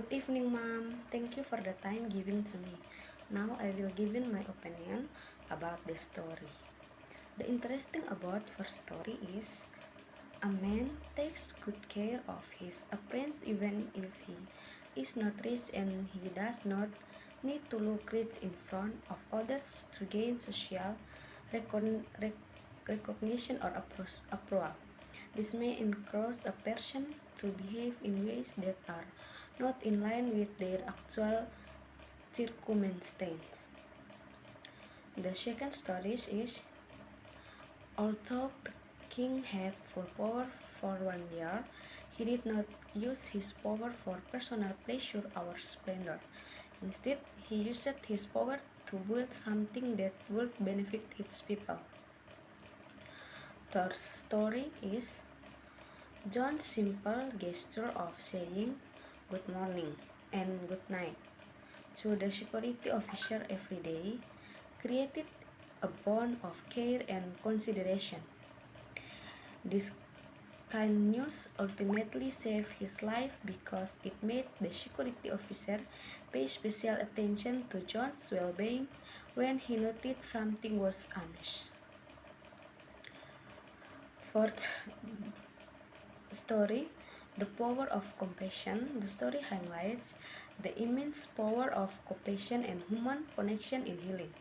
Good evening, Mom. Thank you for the time given to me. Now I will give in my opinion about the story. The interesting about first story is a man takes good care of his appearance even if he is not rich and he does not need to look rich in front of others to gain social recognition or approval. This may encourage a person to behave in ways that are not in line with their actual circumstances. The second story is, although the king had full power for 1 year, he did not use his power for personal pleasure or splendor. Instead, he used his power to build something that would benefit its people. Third story is, John's simple gesture of saying good morning and good night to the security officer every day created a bond of care and consideration. This kindness ultimately saved his life because it made the security officer pay special attention to John's well-being when he noticed something was amiss. Fourth story, the power of compassion. The story highlights the immense power of compassion and human connection in healing.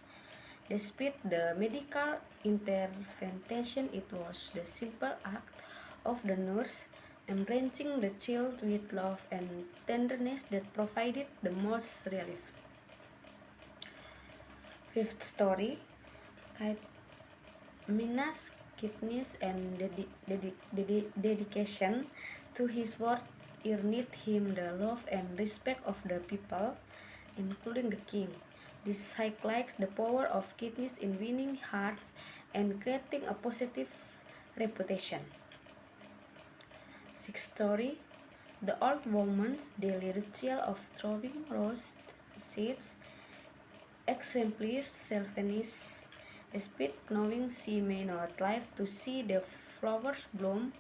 Despite the medical intervention, it was the simple act of the nurse embracing the child with love and tenderness that provided the most relief. Fifth story, Mina's kindness and dedication to his work earned him the love and respect of the people, including the king. This highlights the power of kindness in winning hearts and creating a positive reputation. Sixth story, the old woman's daily ritual of throwing rose seeds exemplifies selfishness. Despite knowing she may not live to see the flowers bloom,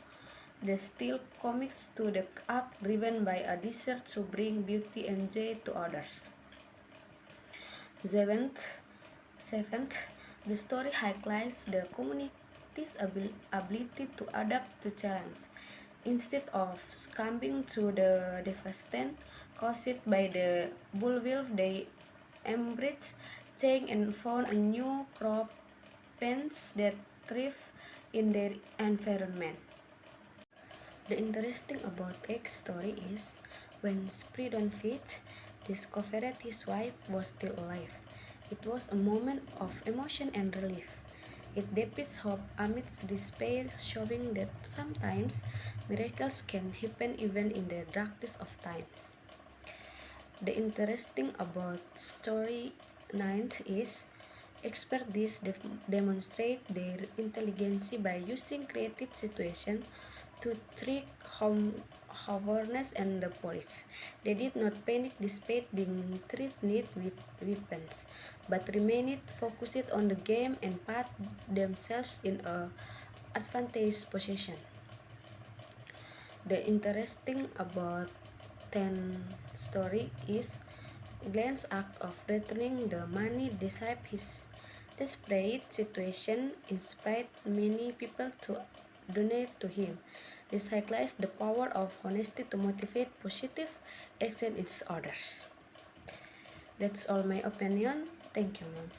the still commits to the act driven by a desire to bring beauty and joy to others. Seventh, the story highlights the community's ability to adapt to challenge. Instead of succumbing to the devastation caused by the bullwhip, they embraced change and found a new crop plants that thrive in their environment. The interesting about Egg's story is, when Spridon Fitch discovered his wife was still alive, it was a moment of emotion and relief. It depicts hope amidst despair, showing that sometimes miracles can happen even in the darkest of times. The interesting about story 9 is, experts demonstrate their intelligence by using creative situations to trick Howardness and the police. They did not panic despite being threatened with weapons, but remained focused on the game and put themselves in an advantageous position. The interesting about 10 story is, Glenn's act of returning the money despite his desperate situation inspired many people to donate to him. This highlights the power of honesty to motivate positive action in others. That's all my opinion. Thank you, Mom.